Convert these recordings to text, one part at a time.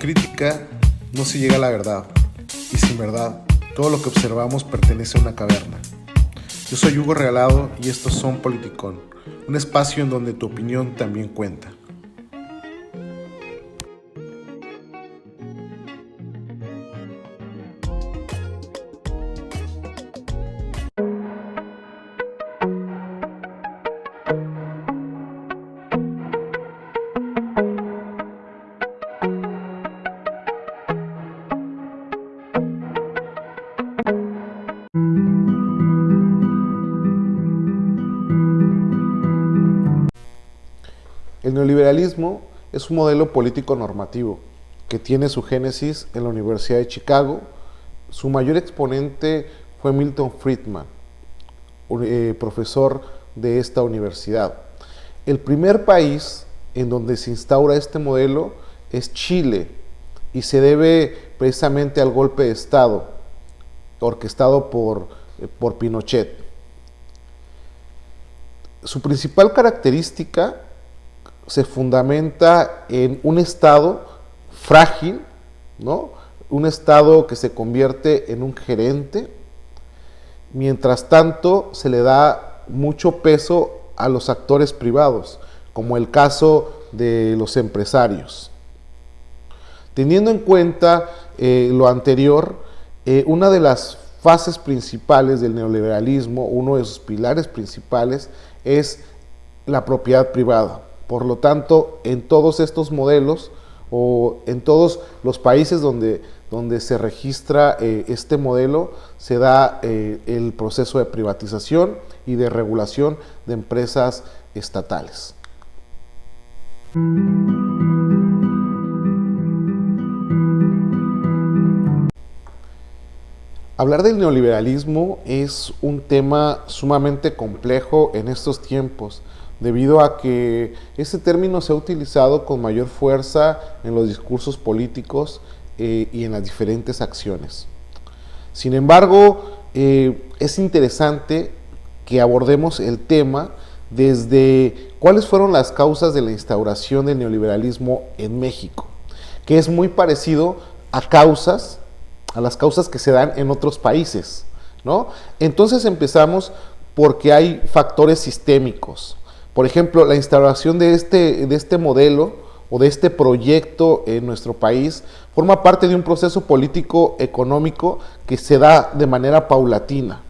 crítica no se llega a la verdad, y sin verdad, todo lo que observamos pertenece a una caverna. Yo soy Hugo Regalado y estos son Politicón, un espacio en donde tu opinión también cuenta. El neoliberalismo es un modelo político normativo que tiene su génesis en la Universidad de Chicago. Su mayor exponente fue Milton Friedman, profesor de esta universidad. El primer país en donde se instaura este modelo es Chile y se debe precisamente al golpe de Estado orquestado por Pinochet. Su principal característica se fundamenta en un Estado frágil, ¿no? Un Estado que se convierte en un gerente. Mientras tanto, se le da mucho peso a los actores privados, como el caso de los empresarios. Teniendo en cuenta lo anterior, una de las fases principales del neoliberalismo, uno de sus pilares principales, es la propiedad privada. Por lo tanto, en todos estos modelos o en todos los países donde se registra este modelo, se da el proceso de privatización y de regulación de empresas estatales. Hablar del neoliberalismo es un tema sumamente complejo en estos tiempos, debido a que este término se ha utilizado con mayor fuerza en los discursos políticos y en las diferentes acciones. Sin embargo, es interesante que abordemos el tema desde cuáles fueron las causas de la instauración del neoliberalismo en México, que es muy parecido a las causas que se dan en otros países, ¿no? Entonces empezamos porque hay factores sistémicos. Por ejemplo, la instauración de este modelo o de este proyecto en nuestro país forma parte de un proceso político-económico que se da de manera paulatina,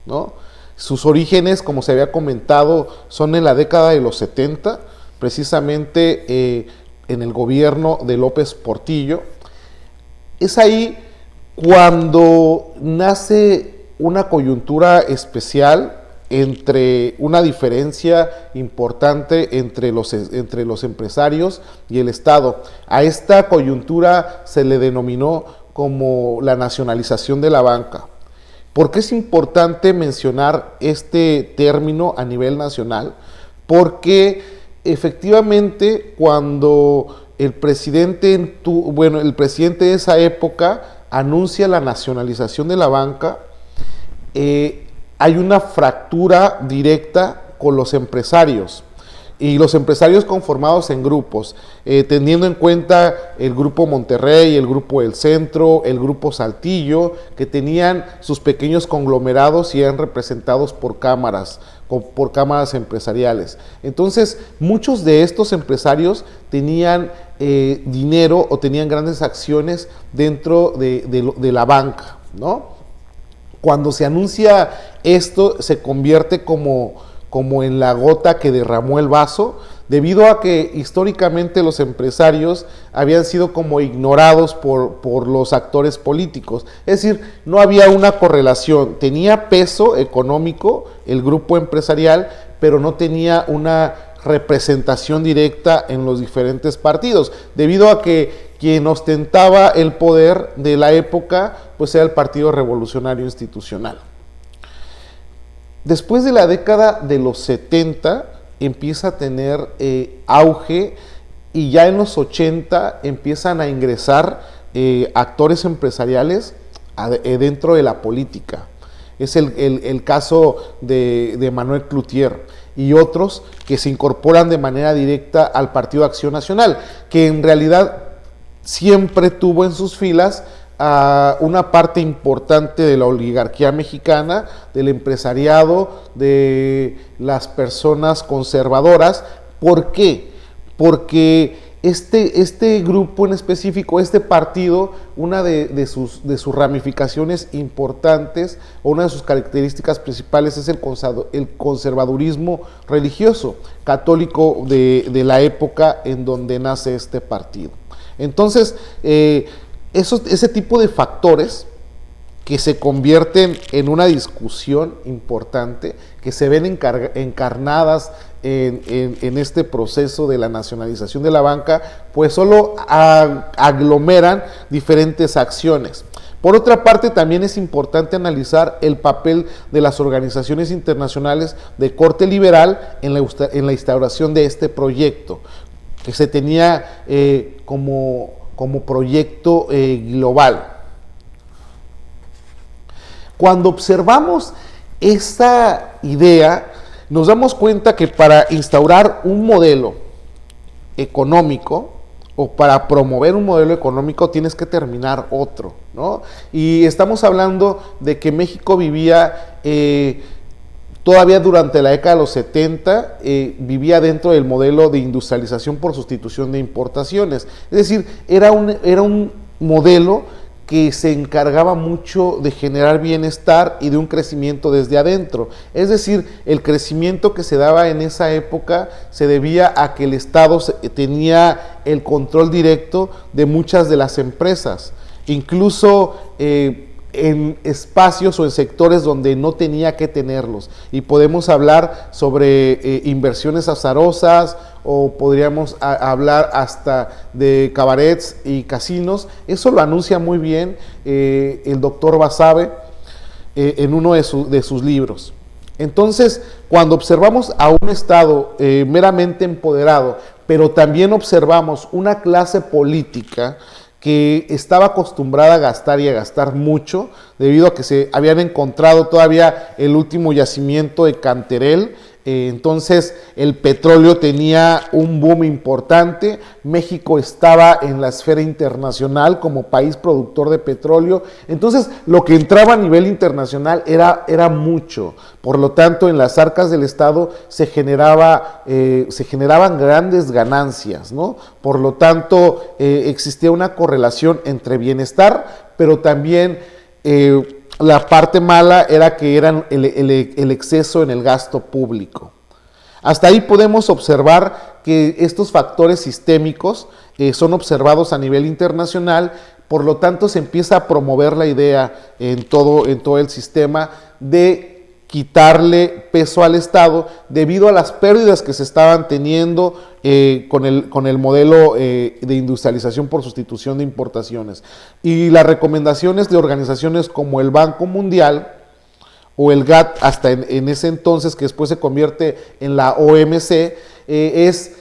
¿no? Sus orígenes, como se había comentado, son en la década de los 70, precisamente en el gobierno de López Portillo. Es ahí cuando nace una coyuntura especial entre una diferencia importante entre los empresarios y el Estado. A esta coyuntura se le denominó como la nacionalización de la banca. ¿Por qué es importante mencionar este término a nivel nacional? Porque efectivamente cuando el presidente de esa época anuncia la nacionalización de la banca, hay una fractura directa con los empresarios, y los empresarios conformados en grupos, teniendo en cuenta el Grupo Monterrey, el Grupo del Centro, el Grupo Saltillo, que tenían sus pequeños conglomerados y eran representados por cámaras empresariales. Entonces, muchos de estos empresarios tenían dinero o tenían grandes acciones dentro de la banca, ¿no? Cuando se anuncia esto, se convierte como en la gota que derramó el vaso, debido a que históricamente los empresarios habían sido como ignorados por los actores políticos. Es decir, no había una correlación. Tenía peso económico el grupo empresarial, pero no tenía una representación directa en los diferentes partidos, debido a que quien ostentaba el poder de la época pues era el Partido Revolucionario Institucional. Después de la década de los 70 empieza a tener auge, y ya en los 80 empiezan a ingresar actores empresariales dentro de la política. Es el caso de Manuel Cloutier y otros que se incorporan de manera directa al Partido Acción Nacional, que en realidad siempre tuvo en sus filas a una parte importante de la oligarquía mexicana, del empresariado, de las personas conservadoras. ¿Por qué? Porque este grupo en específico, este partido, una de sus ramificaciones importantes, o una de sus características principales, es el conservadurismo religioso católico de la época en donde nace este partido. Entonces, ese tipo de factores que se convierten en una discusión importante, que se ven encarnadas en este proceso de la nacionalización de la banca, pues solo aglomeran diferentes acciones. Por otra parte, también es importante analizar el papel de las organizaciones internacionales de corte liberal en la instauración de este proyecto, que se tenía como proyecto global. Cuando observamos esta idea, nos damos cuenta que para instaurar un modelo económico o para promover un modelo económico tienes que terminar otro, ¿no? Y estamos hablando de que México vivía todavía durante la década de los 70, vivía dentro del modelo de industrialización por sustitución de importaciones. Es decir, era un modelo que se encargaba mucho de generar bienestar y de un crecimiento desde adentro. Es decir, el crecimiento que se daba en esa época se debía a que el Estado tenía el control directo de muchas de las empresas, incluso en espacios o en sectores donde no tenía que tenerlos. Y podemos hablar sobre inversiones azarosas, o podríamos hablar hasta de cabarets y casinos. Eso lo anuncia muy bien el doctor Basabe en uno de sus libros. Entonces, cuando observamos a un Estado meramente empoderado, pero también observamos una clase política que estaba acostumbrada a gastar y a gastar mucho, debido a que se habían encontrado todavía el último yacimiento de Canterel. Entonces el petróleo tenía un boom importante. México estaba en la esfera internacional como país productor de petróleo. Entonces lo que entraba a nivel internacional era mucho. Por lo tanto, en las arcas del Estado se generaban grandes ganancias, ¿no? Por lo tanto, existía una correlación entre bienestar, pero también la parte mala era que era el exceso en el gasto público. Hasta ahí podemos observar que estos factores sistémicos son observados a nivel internacional. Por lo tanto, se empieza a promover la idea en todo el sistema de quitarle peso al Estado debido a las pérdidas que se estaban teniendo con el modelo de industrialización por sustitución de importaciones. Y las recomendaciones de organizaciones como el Banco Mundial o el GATT, hasta en ese entonces, que después se convierte en la OMC, es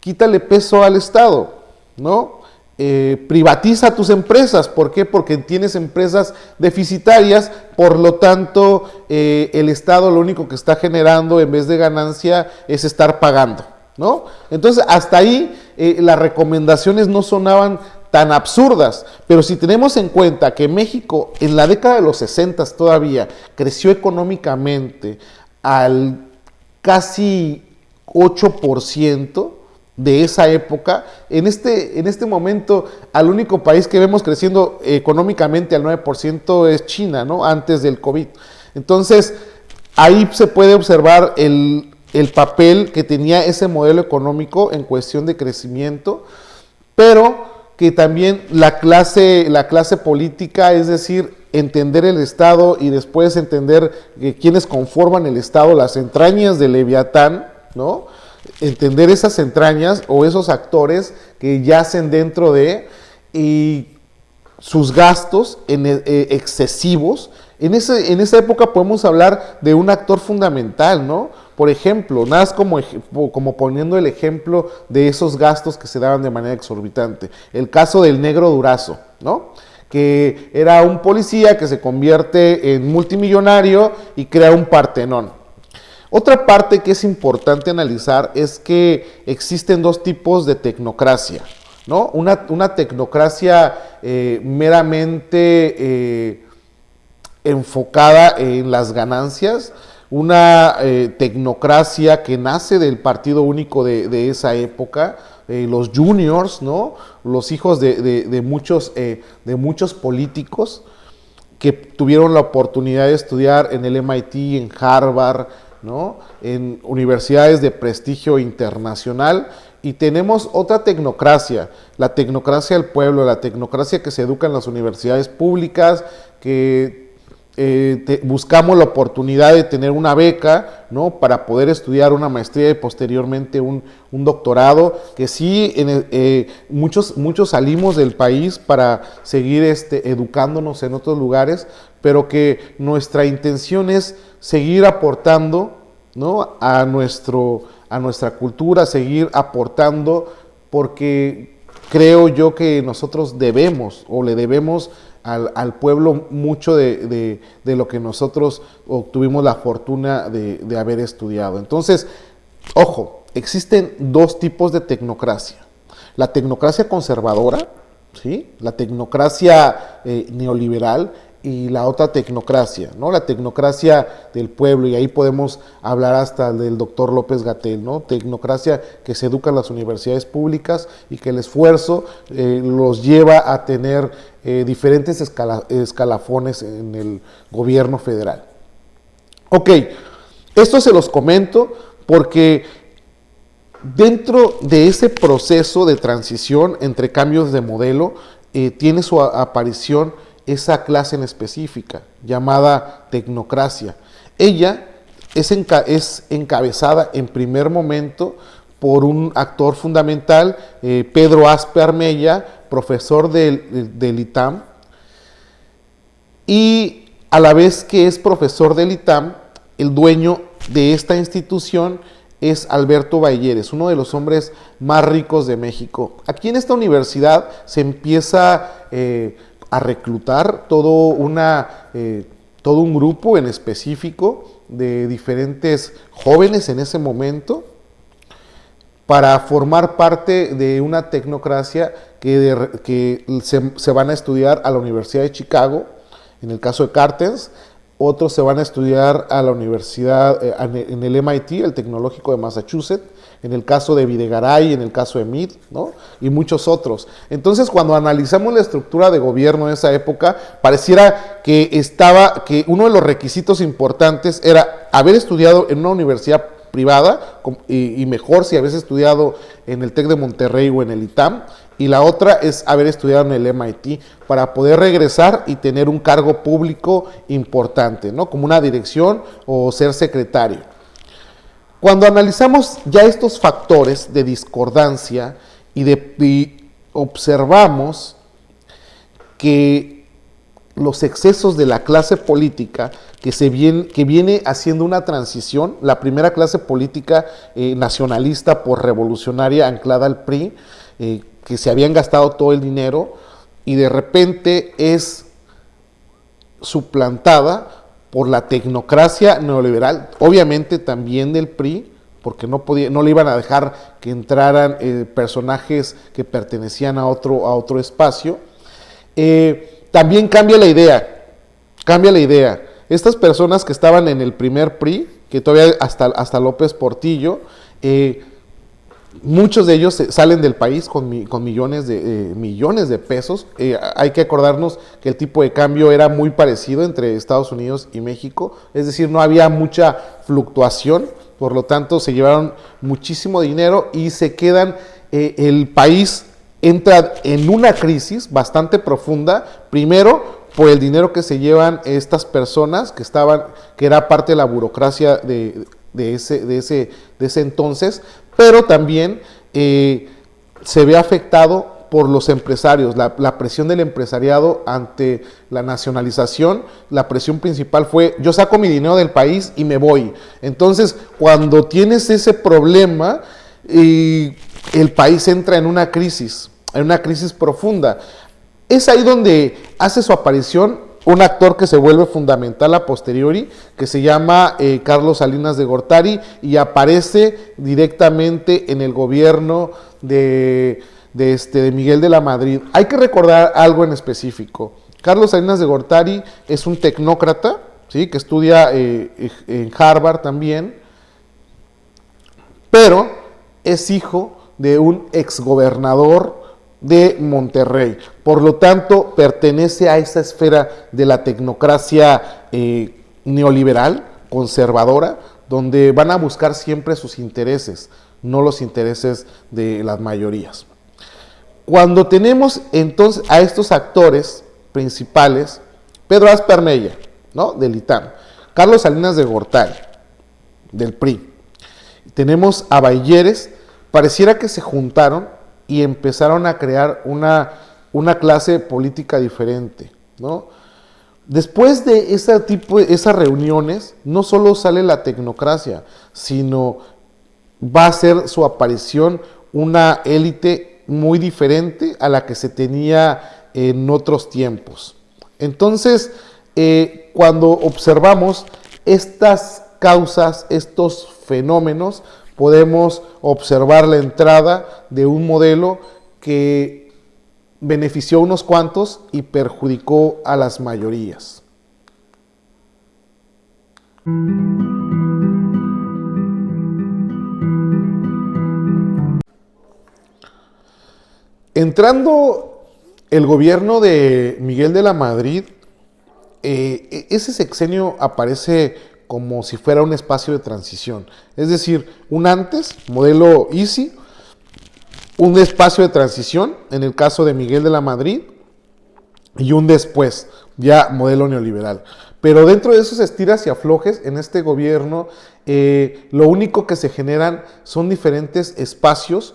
quítale peso al Estado, ¿no? Privatiza tus empresas. ¿Por qué? Porque tienes empresas deficitarias, por lo tanto el Estado lo único que está generando en vez de ganancia es estar pagando, ¿no? Entonces hasta ahí las recomendaciones no sonaban tan absurdas, pero si tenemos en cuenta que México en la década de los 60 todavía creció económicamente al casi 8%, de esa época, en este momento al único país que vemos creciendo económicamente al 9% es China, ¿no? Antes del COVID. Entonces, ahí se puede observar el papel que tenía ese modelo económico en cuestión de crecimiento, pero que también la clase política, es decir, entender el Estado y después entender quiénes conforman el Estado, las entrañas del Leviatán, ¿no? Entender esas entrañas o esos actores que yacen dentro de, y sus gastos excesivos. En esa época podemos hablar de un actor fundamental, ¿no? Por ejemplo, nada más como poniendo el ejemplo de esos gastos que se daban de manera exorbitante. El caso del Negro Durazo, ¿no? Que era un policía que se convierte en multimillonario y crea un Partenón. Otra parte que es importante analizar es que existen dos tipos de tecnocracia. ¿no? Una tecnocracia meramente enfocada en las ganancias, una tecnocracia que nace del partido único de esa época, los juniors, ¿no? Los hijos de muchos políticos que tuvieron la oportunidad de estudiar en el MIT, en Harvard, ¿no? En universidades de prestigio internacional. Y tenemos otra tecnocracia, la tecnocracia del pueblo, la tecnocracia que se educa en las universidades públicas, que buscamos la oportunidad de tener una beca, ¿no? Para poder estudiar una maestría y posteriormente un doctorado, que sí, muchos salimos del país para seguir educándonos en otros lugares, pero que nuestra intención es seguir aportando, ¿no? a nuestra cultura, seguir aportando, porque creo yo que nosotros debemos o le debemos al pueblo mucho de lo que nosotros obtuvimos la fortuna de haber estudiado. Entonces, ojo, existen dos tipos de tecnocracia. La tecnocracia conservadora, ¿sí? La tecnocracia neoliberal, y la otra tecnocracia, ¿no? La tecnocracia del pueblo, y ahí podemos hablar hasta del doctor López-Gatell, ¿no? Tecnocracia que se educa en las universidades públicas y que el esfuerzo los lleva a tener diferentes escalafones en el gobierno federal. Ok, esto se los comento porque dentro de ese proceso de transición entre cambios de modelo tiene su aparición esa clase en específica, llamada tecnocracia. Ella es encabezada en primer momento por un actor fundamental, Pedro Aspe Armella, profesor del ITAM, y a la vez que es profesor del ITAM, el dueño de esta institución es Alberto Bayeres, uno de los hombres más ricos de México. Aquí en esta universidad se empieza a reclutar todo un grupo en específico de diferentes jóvenes en ese momento para formar parte de una tecnocracia que se van a estudiar a la Universidad de Chicago, en el caso de Cartens. Otros se van a estudiar a la universidad, en el MIT, el Tecnológico de Massachusetts, en el caso de Videgaray, en el caso de Mead, ¿no? Y muchos otros. Entonces, cuando analizamos la estructura de gobierno de esa época, pareciera que uno de los requisitos importantes era haber estudiado en una universidad privada, y mejor si habías estudiado en el TEC de Monterrey o en el ITAM, y la otra es haber estudiado en el MIT para poder regresar y tener un cargo público importante, ¿no? Como una dirección o ser secretario. Cuando analizamos ya estos factores de discordancia y observamos que los excesos de la clase política que viene haciendo una transición, la primera clase política nacionalista por revolucionaria anclada al PRI, que se habían gastado todo el dinero y de repente es suplantada por la tecnocracia neoliberal, obviamente también del PRI, porque no le iban a dejar que entraran personajes que pertenecían a otro espacio. También cambia la idea. Estas personas que estaban en el primer PRI, que todavía hasta López Portillo, muchos de ellos salen del país con millones de pesos. Hay que acordarnos que el tipo de cambio era muy parecido entre Estados Unidos y México, es decir, no había mucha fluctuación, por lo tanto se llevaron muchísimo dinero y se quedan, el país entra en una crisis bastante profunda, primero por el dinero que se llevan estas personas que era parte de la burocracia de ese entonces, pero también se ve afectado por los empresarios, la presión del empresariado ante la nacionalización. La presión principal fue: yo saco mi dinero del país y me voy. Entonces, cuando tienes ese problema, el país entra en una crisis profunda. Es ahí donde hace su aparición un actor que se vuelve fundamental a posteriori, que se llama Carlos Salinas de Gortari, y aparece directamente en el gobierno de de Miguel de la Madrid. Hay que recordar algo en específico. Carlos Salinas de Gortari es un tecnócrata, ¿sí? Que estudia en Harvard también, pero es hijo de un exgobernador de Monterrey. Por lo tanto, pertenece a esa esfera de la tecnocracia neoliberal, conservadora, donde van a buscar siempre sus intereses, no los intereses de las mayorías. Cuando tenemos entonces a estos actores principales, Pedro Asper Mella, ¿no? Del ITAM, Carlos Salinas de Gortari, del PRI, tenemos a Bayeres, pareciera que se juntaron y empezaron a crear una clase política diferente, ¿no? Después de esas reuniones, no solo sale la tecnocracia, sino va a ser su aparición una élite muy diferente a la que se tenía en otros tiempos. Entonces, cuando observamos estas causas, estos fenómenos, podemos observar la entrada de un modelo que benefició a unos cuantos y perjudicó a las mayorías. Entrando el gobierno de Miguel de la Madrid, ese sexenio aparece como si fuera un espacio de transición. Es decir, un antes, modelo Easy, un espacio de transición, en el caso de Miguel de la Madrid, y un después, ya modelo neoliberal. Pero dentro de esos estiras y aflojes, en este gobierno, lo único que se generan son diferentes espacios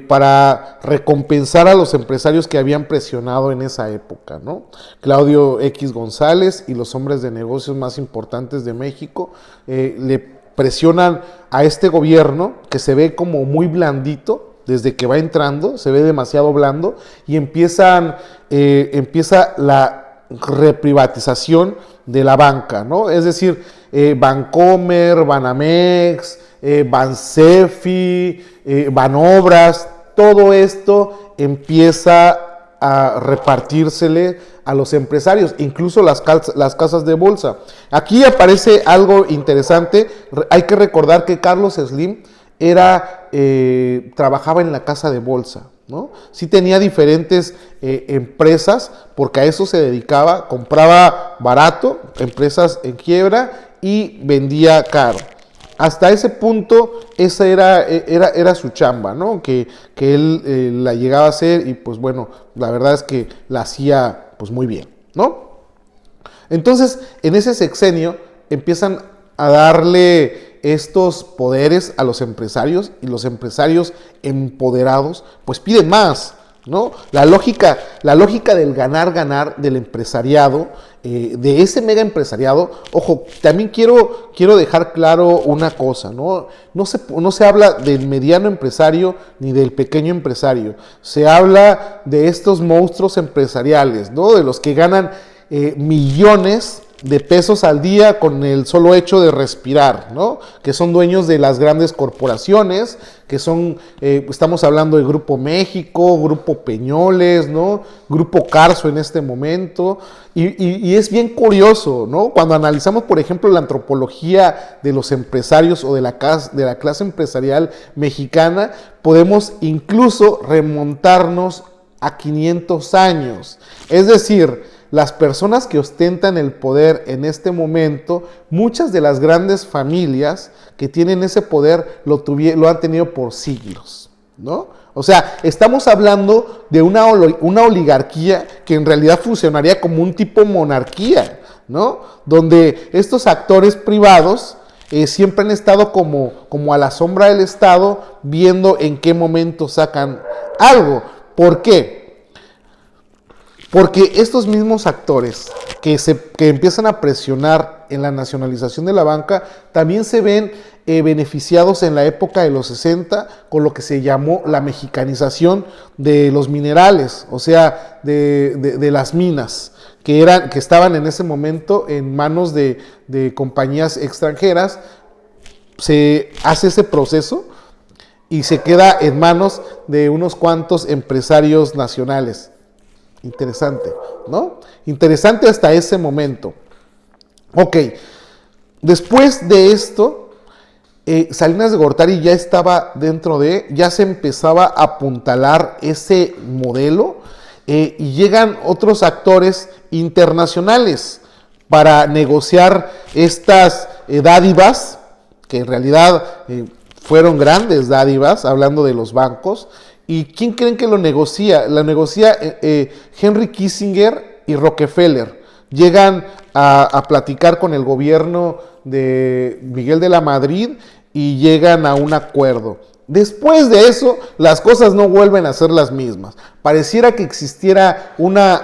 para recompensar a los empresarios que habían presionado en esa época, ¿no? Claudio X González y los hombres de negocios más importantes de México le presionan a este gobierno que se ve como muy blandito desde que va entrando, se ve demasiado blando y empieza la reprivatización de la banca, ¿no? Es decir, Bancomer, Banamex, Bansefi, Banobras, todo esto empieza a repartírsele a los empresarios, incluso las casas de bolsa. Aquí aparece algo interesante. Hay que recordar que Carlos Slim trabajaba en la casa de bolsa, ¿no? Sí tenía diferentes empresas, porque a eso se dedicaba, compraba barato, empresas en quiebra, y vendía caro. Hasta ese punto, esa era su chamba, ¿no? Que él la llegaba a hacer y pues bueno, la verdad es que la hacía pues muy bien, ¿no? Entonces, en ese sexenio empiezan a darle estos poderes a los empresarios y los empresarios empoderados pues piden más, ¿no? La lógica del ganar del empresariado, de ese mega empresariado. Ojo, también quiero dejar claro una cosa, ¿no? No se habla del mediano empresario ni del pequeño empresario, se habla de estos monstruos empresariales, ¿no? De los que ganan millones de pesos al día con el solo hecho de respirar, ¿no? Que son dueños de las grandes corporaciones, que son, estamos hablando de Grupo México, Grupo Peñoles, ¿no? Grupo Carso en este momento, y es bien curioso, ¿no? Cuando analizamos, por ejemplo, la antropología de los empresarios o de la clase empresarial mexicana, podemos incluso remontarnos a 500 años, es decir, las personas que ostentan el poder en este momento, muchas de las grandes familias que tienen ese poder lo han tenido por siglos, ¿no? O sea, estamos hablando de una oligarquía que en realidad funcionaría como un tipo monarquía, ¿no? Donde estos actores privados siempre han estado como a la sombra del Estado, viendo en qué momento sacan algo. ¿Por qué? Porque estos mismos actores que empiezan a presionar en la nacionalización de la banca, también se ven beneficiados en la época de los 60 con lo que se llamó la mexicanización de los minerales, o sea, de las minas, que estaban en ese momento en manos de compañías extranjeras. Se hace ese proceso y se queda en manos de unos cuantos empresarios nacionales. Interesante, ¿no? Interesante hasta ese momento. Ok, después de esto, Salinas de Gortari ya estaba ya se empezaba a apuntalar ese modelo, y llegan otros actores internacionales para negociar estas dádivas, que en realidad fueron grandes dádivas, hablando de los bancos. ¿Y quién creen que lo negocia? Lo negocia Henry Kissinger y Rockefeller. Llegan a platicar con el gobierno de Miguel de la Madrid y llegan a un acuerdo. Después de eso, las cosas no vuelven a ser las mismas. Pareciera que existiera una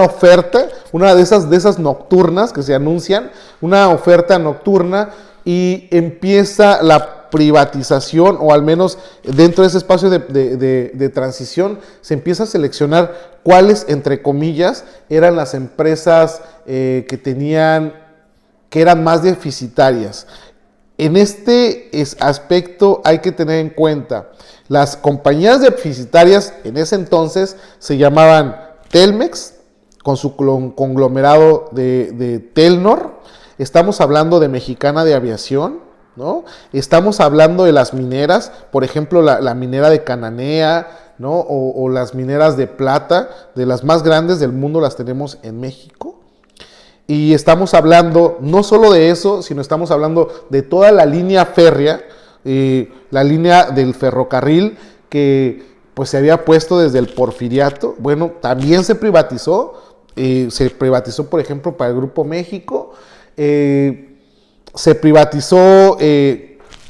oferta, una de esas nocturnas que se anuncian, una oferta nocturna, y empieza la privatización, o al menos dentro de ese espacio de transición, se empieza a seleccionar cuáles, entre comillas, eran las empresas que eran más deficitarias. En este aspecto hay que tener en cuenta, las compañías deficitarias en ese entonces se llamaban Telmex, con su conglomerado de Telnor. Estamos hablando de Mexicana de Aviación, ¿no? Estamos hablando de las mineras, por ejemplo, la minera de Cananea, ¿no? O las mineras de plata, de las más grandes del mundo, las tenemos en México. Y estamos hablando no solo de eso, sino estamos hablando de toda la línea férrea, la línea del ferrocarril que pues se había puesto desde el Porfiriato. Bueno, también se privatizó, por ejemplo, para el Grupo México. Se privatizó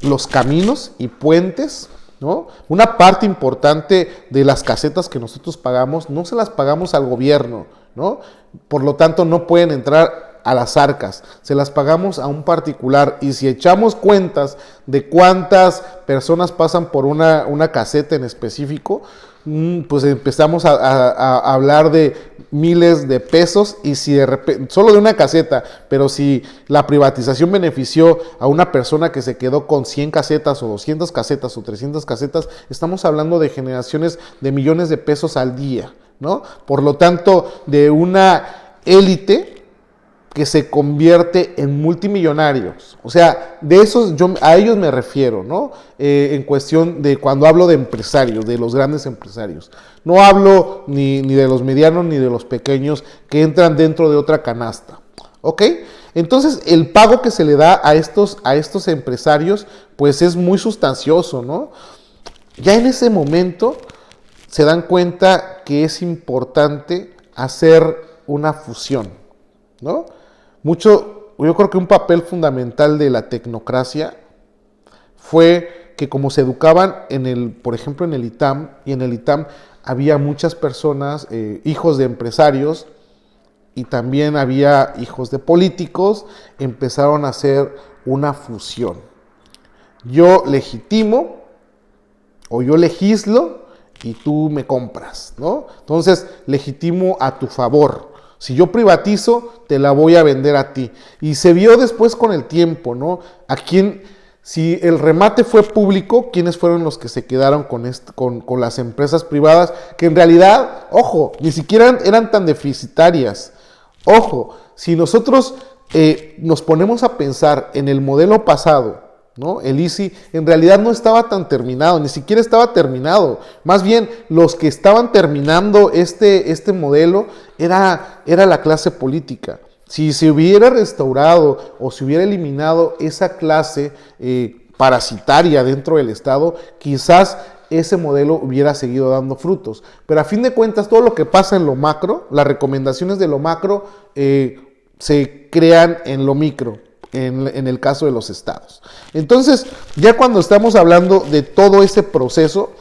los caminos y puentes, ¿no? Una parte importante de las casetas que nosotros pagamos, no se las pagamos al gobierno, ¿no? Por lo tanto, no pueden entrar a las arcas, se las pagamos a un particular. Y si echamos cuentas de cuántas personas pasan por una caseta en específico, pues empezamos a hablar de miles de pesos. Y si de repente, solo de una caseta, pero si la privatización benefició a una persona que se quedó con 100 casetas o 200 casetas o 300 casetas, estamos hablando de generaciones de millones de pesos al día, ¿no? Por lo tanto, de una élite que se convierte en multimillonarios. O sea, de esos a ellos me refiero, ¿no? En cuestión de cuando hablo de empresarios, de los grandes empresarios. No hablo ni de los medianos ni de los pequeños que entran dentro de otra canasta, ¿ok? Entonces, el pago que se le da a estos empresarios, pues es muy sustancioso, ¿no? Ya en ese momento se dan cuenta que es importante hacer una fusión, ¿no? Yo creo que un papel fundamental de la tecnocracia fue que, como se educaban por ejemplo, en el ITAM, y en el ITAM había muchas personas, hijos de empresarios, y también había hijos de políticos, empezaron a hacer una fusión. Yo legitimo, o yo legislo, y tú me compras, ¿no? Entonces, legitimo a tu favor. Si yo privatizo, te la voy a vender a ti. Y se vio después con el tiempo, ¿no? Si el remate fue público, ¿quiénes fueron los que se quedaron con las empresas privadas? Que en realidad, ojo, ni siquiera eran tan deficitarias. Ojo, si nosotros nos ponemos a pensar en el modelo pasado, ¿no? El ICSI en realidad no estaba tan terminado, ni siquiera estaba terminado. Más bien, los que estaban terminando este modelo era la clase política. Si se hubiera restaurado o se hubiera eliminado esa clase parasitaria dentro del Estado, quizás ese modelo hubiera seguido dando frutos. Pero a fin de cuentas, todo lo que pasa en lo macro, las recomendaciones de lo macro se crean en lo micro. En el caso de los estados. Entonces, ya cuando estamos hablando de todo ese proceso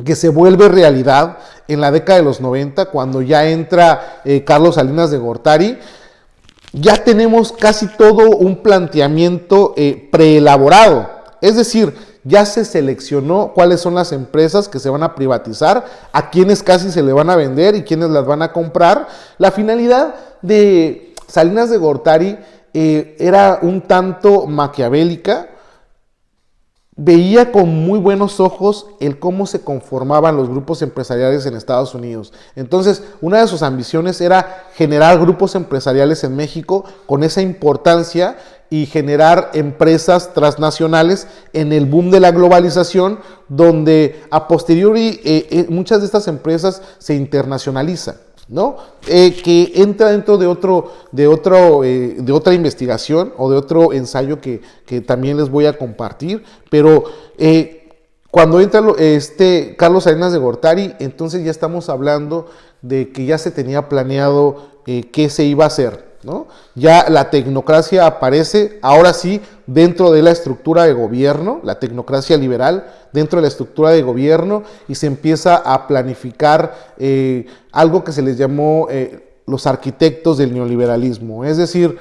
que se vuelve realidad en la década de los 90, cuando ya entra Carlos Salinas de Gortari, ya tenemos casi todo un planteamiento preelaborado. Es decir, ya se seleccionó cuáles son las empresas que se van a privatizar, a quiénes casi se le van a vender y quiénes las van a comprar. La finalidad de Salinas de Gortari era un tanto maquiavélica. veía con muy buenos ojos el cómo se conformaban los grupos empresariales en Estados Unidos. Entonces, una de sus ambiciones era generar grupos empresariales en México con esa importancia y generar empresas transnacionales en el boom de la globalización, donde a posteriori muchas de estas empresas se internacionalizan, ¿no? Que entra dentro de otra investigación o de otro ensayo que también les voy a compartir, pero cuando entra Carlos Salinas de Gortari, entonces ya estamos hablando de que ya se tenía planeado qué se iba a hacer, ¿no? Ya la tecnocracia aparece, ahora sí, dentro de la estructura de gobierno, la tecnocracia liberal, dentro de la estructura de gobierno, y se empieza a planificar algo que se les llamó los arquitectos del neoliberalismo, es decir,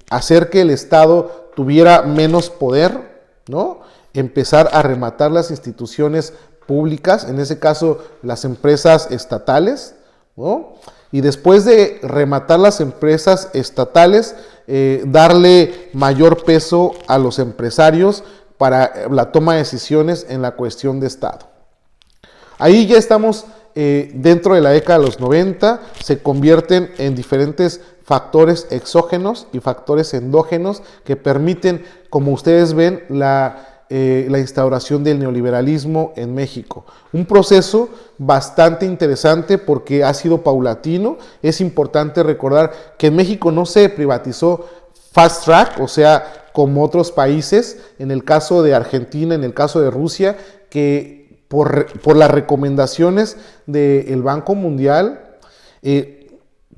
hacer que el Estado tuviera menos poder, ¿no? Empezar a rematar las instituciones públicas, en ese caso las empresas estatales, ¿no? Y después de rematar las empresas estatales, darle mayor peso a los empresarios para la toma de decisiones en la cuestión de Estado. Ahí ya estamos dentro de la década de los 90, se convierten en diferentes factores exógenos y factores endógenos que permiten, como ustedes ven, la instauración del neoliberalismo en México. Un proceso bastante interesante porque ha sido paulatino. Es importante recordar que en México no se privatizó fast track, o sea, como otros países, en el caso de Argentina, en el caso de Rusia, que por las recomendaciones del Banco Mundial,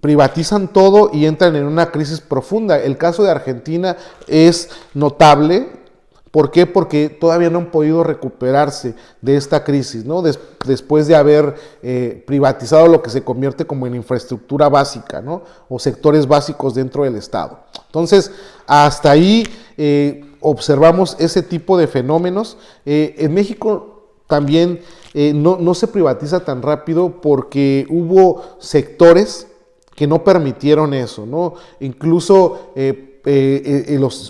privatizan todo y entran en una crisis profunda. El caso de Argentina es notable. ¿Por qué? Porque todavía no han podido recuperarse de esta crisis, ¿no? Después de haber privatizado lo que se convierte como en infraestructura básica, ¿no? O sectores básicos dentro del Estado. Entonces, hasta ahí observamos ese tipo de fenómenos. En México también no se privatiza tan rápido porque hubo sectores que no permitieron eso, ¿no? Incluso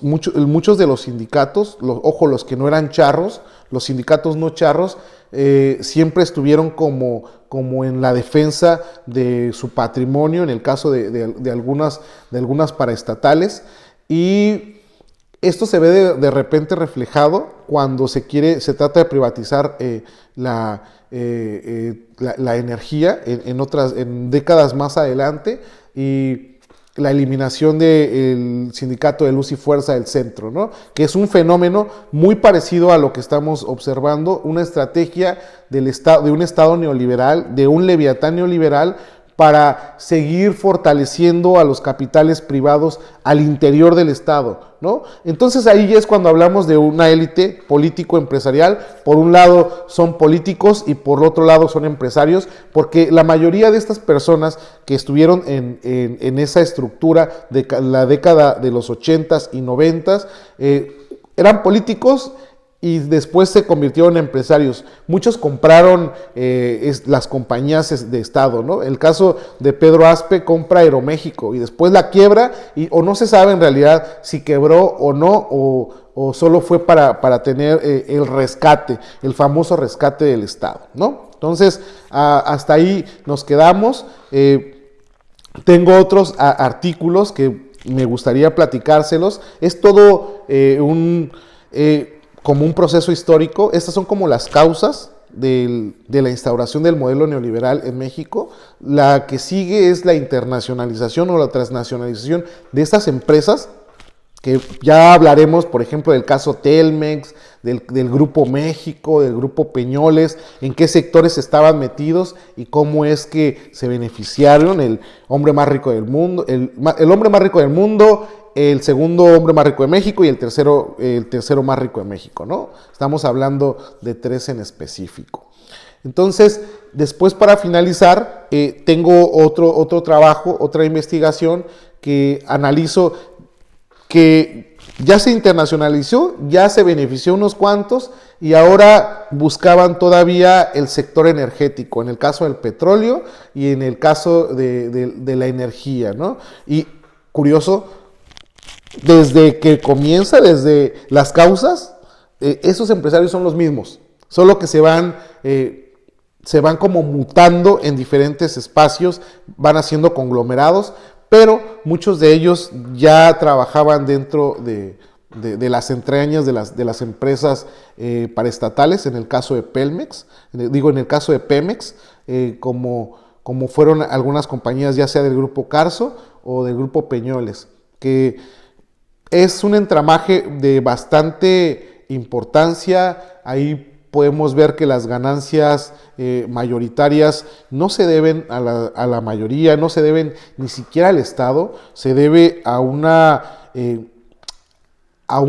muchos de los sindicatos, los que no eran charros, los sindicatos no charros, siempre estuvieron como en la defensa de su patrimonio, en el caso de algunas paraestatales, y esto se ve de repente reflejado cuando se trata de privatizar la energía en décadas más adelante, y la eliminación del sindicato de Luz y Fuerza del Centro, ¿no? Que es un fenómeno muy parecido a lo que estamos observando, una estrategia de un Estado neoliberal, de un leviatán neoliberal, para seguir fortaleciendo a los capitales privados al interior del Estado, ¿no? Entonces ahí ya es cuando hablamos de una élite político-empresarial. Por un lado son políticos y por otro lado son empresarios, porque la mayoría de estas personas que estuvieron en esa estructura de la década de los 80s y 90s eran políticos y después se convirtieron en empresarios. Muchos compraron las compañías de Estado, ¿no? El caso de Pedro Aspe compra Aeroméxico y después la quiebra, o no se sabe en realidad si quebró o no, o solo fue para tener el rescate, el famoso rescate del Estado, ¿no? Entonces, hasta ahí nos quedamos. Tengo otros artículos que me gustaría platicárselos. Es todo como un proceso histórico. Estas son como las causas de la instauración del modelo neoliberal en México. La que sigue es la internacionalización o la transnacionalización de estas empresas, que ya hablaremos, por ejemplo, del caso Telmex, del Grupo México, del Grupo Peñoles, en qué sectores estaban metidos y cómo es que se beneficiaron el hombre más rico del mundo, el hombre más rico del mundo, el segundo hombre más rico de México y el tercero más rico de México, ¿no? Estamos hablando de 3 en específico. Entonces, después, para finalizar, tengo otro trabajo, otra investigación que analizo, que ya se internacionalizó, ya se benefició unos cuantos y ahora buscaban todavía el sector energético, en el caso del petróleo y en el caso de la energía, ¿no? Y curioso, desde que comienza, desde las causas, esos empresarios son los mismos, solo que se van como mutando en diferentes espacios, van haciendo conglomerados, pero muchos de ellos ya trabajaban dentro de las entrañas de las empresas paraestatales, en el caso de Pelmex, en el caso de Pemex, como fueron algunas compañías, ya sea del grupo Carso o del grupo Peñoles, que es un entramaje de bastante importancia. Ahí podemos ver que las ganancias mayoritarias no se deben a la mayoría, no se deben ni siquiera al Estado, se debe a un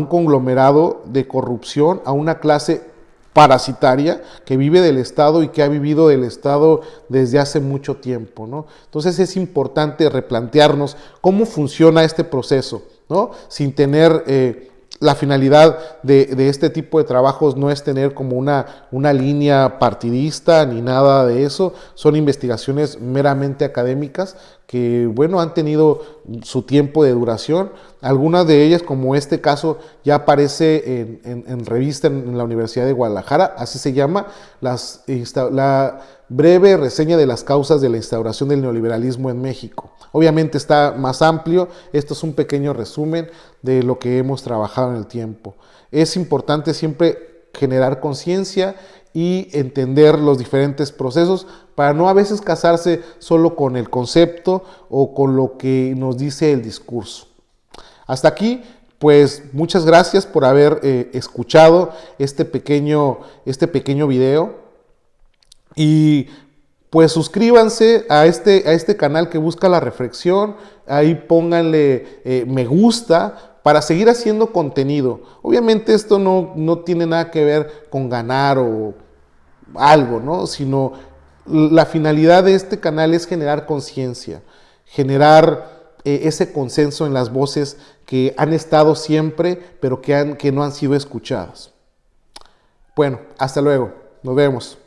conglomerado de corrupción, a una clase parasitaria que vive del Estado y que ha vivido del Estado desde hace mucho tiempo, ¿no? Entonces es importante replantearnos cómo funciona este proceso, ¿no? Sin tener la finalidad de este tipo de trabajos no es tener como una línea partidista ni nada de eso, son investigaciones meramente académicas que, bueno, han tenido su tiempo de duración. Algunas de ellas, como este caso, ya aparece en revista en la Universidad de Guadalajara, así se llama, la breve reseña de las causas de la instauración del neoliberalismo en México. Obviamente está más amplio, esto es un pequeño resumen de lo que hemos trabajado en el tiempo. Es importante siempre generar conciencia y entender los diferentes procesos para no a veces casarse solo con el concepto o con lo que nos dice el discurso. Hasta aquí, pues muchas gracias por haber escuchado este pequeño video y pues suscríbanse a este canal que busca la reflexión, ahí pónganle me gusta para seguir haciendo contenido. Obviamente esto no tiene nada que ver con ganar o algo, ¿no? Sino la finalidad de este canal es generar conciencia, generar ese consenso en las voces que han estado siempre, pero que no han sido escuchadas. Bueno, hasta luego, nos vemos.